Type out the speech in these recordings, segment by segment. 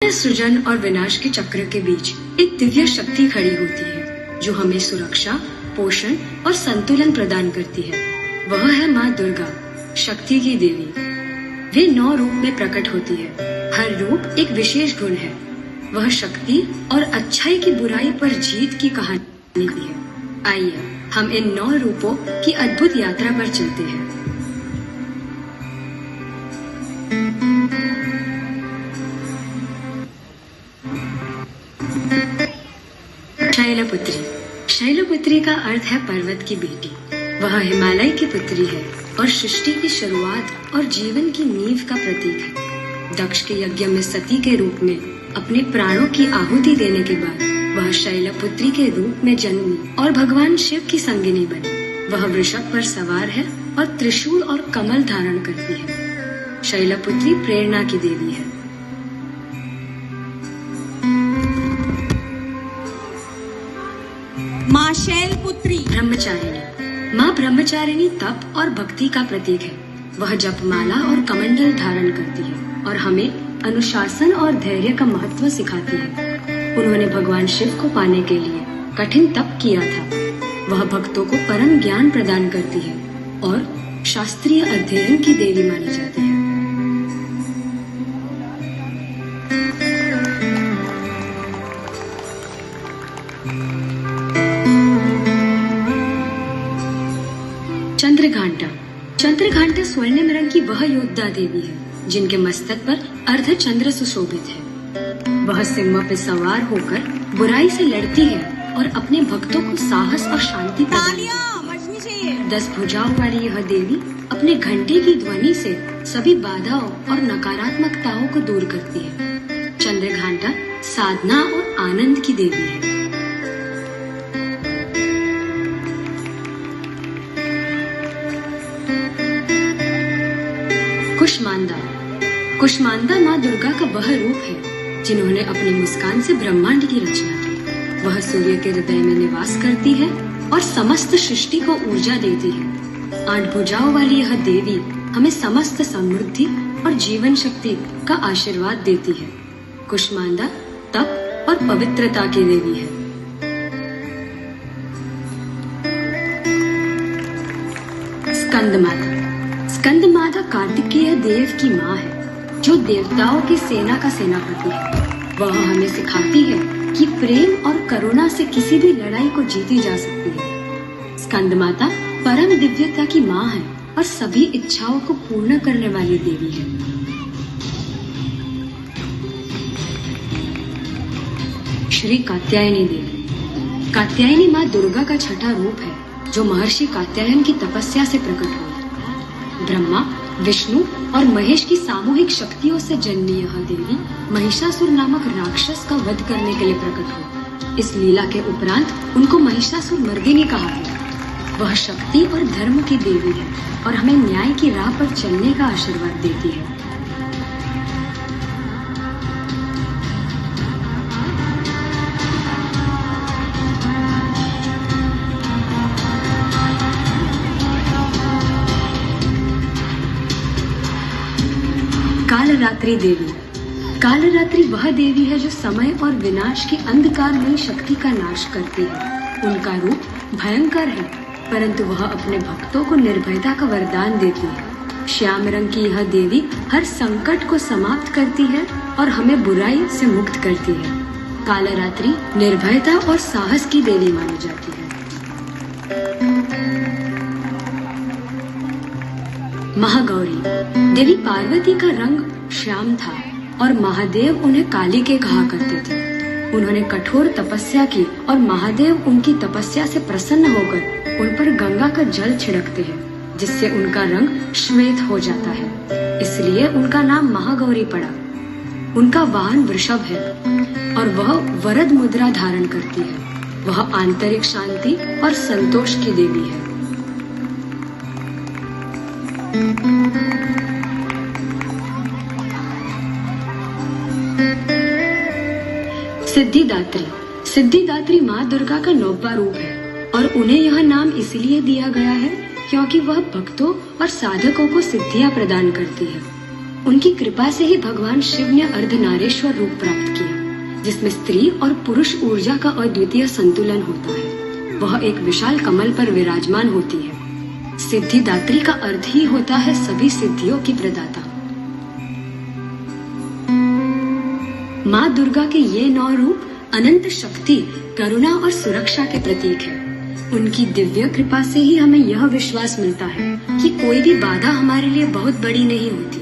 के सृजन और विनाश के चक्र के बीच एक दिव्य शक्ति खड़ी होती है जो हमें सुरक्षा, पोषण और संतुलन प्रदान करती है। वह है माँ दुर्गा, शक्ति की देवी। वे 9 रूप में प्रकट होती है। हर रूप एक विशेष गुण है। वह शक्ति और अच्छाई की बुराई पर जीत की कहानी है। आइए हम इन 9 रूपों की अद्भुत यात्रा पर चलते हैं। शैलपुत्री। शैलपुत्री का अर्थ है पर्वत की बेटी। वह हिमालय की पुत्री है और सृष्टि की शुरुआत और जीवन की नींव का प्रतीक है। दक्ष के यज्ञ में सती के रूप में अपने प्राणों की आहुति देने के बाद वह शैलपुत्री के रूप में जन्मी और भगवान शिव की संगिनी बनी। वह वृषभ पर सवार है और त्रिशूल और कमल धारण करती है। शैलपुत्री प्रेरणा की देवी है। माँ शैलपुत्री। ब्रह्मचारिणी। माँ ब्रह्मचारिणी तप और भक्ति का प्रतीक है। वह जपमाला और कमंडल धारण करती है और हमें अनुशासन और धैर्य का महत्व सिखाती है। उन्होंने भगवान शिव को पाने के लिए कठिन तप किया था। वह भक्तों को परम ज्ञान प्रदान करती है और शास्त्रीय अध्ययन की देवी मानी जाती है। चंद्रघंटा। चंद्रघंटा स्वर्णिम रंग की वह योद्धा देवी है जिनके मस्तक पर अर्ध चंद्र सुशोभित है। वह सिंह पे सवार होकर बुराई से लड़ती है और अपने भक्तों को साहस और शांति प्रदान करती है। 10 भुजाओं वाली यह देवी अपने घंटे की ध्वनि से सभी बाधाओं और नकारात्मकताओं को दूर करती है। चंद्रघंटा साधना और आनंद की देवी है। कुष्मांडा। कुष्मांडा माँ दुर्गा का वह रूप है जिन्होंने अपनी मुस्कान से ब्रह्मांड की रचना की। वह सूर्य के हृदय में निवास करती है और समस्त सृष्टि को ऊर्जा देती है। 8 भुजाओं वाली यह देवी हमें समस्त समृद्धि और जीवन शक्ति का आशीर्वाद देती है। कुष्मांडा तप और पवित्रता की देवी है। स्कंदमाता। स्कंदमाता कार्तिकेय देव की माँ है जो देवताओं की सेना का सेनापति है। वह हमें सिखाती है कि प्रेम और करुणा से किसी भी लड़ाई को जीती जा सकती है। स्कंदमाता परम दिव्यता की माँ है और सभी इच्छाओं को पूर्ण करने वाली देवी है। श्री कात्यायनी देवी। कात्यायनी माँ दुर्गा का छठा रूप है जो महर्षि कात्यायन की तपस्या से प्रकट हुई। ब्रह्मा, विष्णु और महेश की सामूहिक शक्तियों से जन्मी यह देवी महिषासुर नामक राक्षस का वध करने के लिए प्रकट हुई। इस लीला के उपरांत उनको महिषासुर मर्दिनी कहा गया। वह शक्ति और धर्म की देवी है और हमें न्याय की राह पर चलने का आशीर्वाद देती है। कालरात्रि देवी। कालरात्रि वह देवी है जो समय और विनाश की अंधकारमयी शक्ति का नाश करती है। उनका रूप भयंकर है परंतु वह अपने भक्तों को निर्भयता का वरदान देती है। श्याम रंग की यह देवी हर संकट को समाप्त करती है और हमें बुराई से मुक्त करती है। कालरात्रि निर्भयता और साहस की देवी मानी जाती है। महागौरी। देवी पार्वती का रंग श्याम था और महादेव उन्हें काली के कहा करते थे। उन्होंने कठोर तपस्या की और महादेव उनकी तपस्या से प्रसन्न होकर उन पर गंगा का जल छिड़कते हैं जिससे उनका रंग श्वेत हो जाता है। इसलिए उनका नाम महागौरी पड़ा। उनका वाहन वृषभ है और वह वरद मुद्रा धारण करती है। वह आंतरिक शांति और संतोष की देवी है। सिद्धिदात्री। सिद्धिदात्री माँ दुर्गा का 9वां रूप है और उन्हें यह नाम इसलिए दिया गया है क्योंकि वह भक्तों और साधकों को सिद्धियां प्रदान करती है। उनकी कृपा से ही भगवान शिव ने अर्धनारेश्वर रूप प्राप्त किया, जिसमें स्त्री और पुरुष ऊर्जा का अद्वितीय संतुलन होता है। वह एक विशाल कमल पर विराजमान होती है। सिद्धिदात्री का अर्थ ही होता है सभी सिद्धियों की प्रदाता। माँ दुर्गा के ये 9 रूप अनंत शक्ति, करुणा और सुरक्षा के प्रतीक है। उनकी दिव्य कृपा से ही हमें यह विश्वास मिलता है कि कोई भी बाधा हमारे लिए बहुत बड़ी नहीं होती,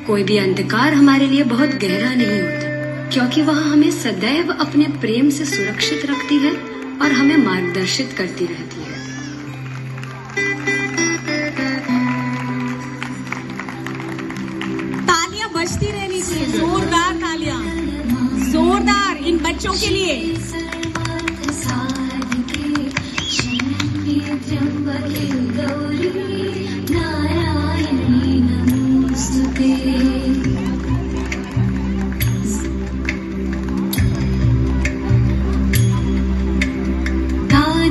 कोई भी अंधकार हमारे लिए बहुत गहरा नहीं होता, क्योंकि वह हमें सदैव अपने प्रेम से सुरक्षित रखती है और हमें मार्गदर्शित करती रहती है। तालियां बजती रहनी चाहिए, जोरदार तालियां, जोरदार इन बच्चों के लिए।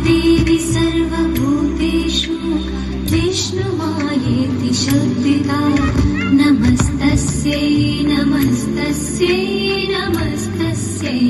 देवी सर्वभूतेषु विष्णुमायेति शब्दिता। नमस्तस्यै नमस्तस्यै नमस्तस्यै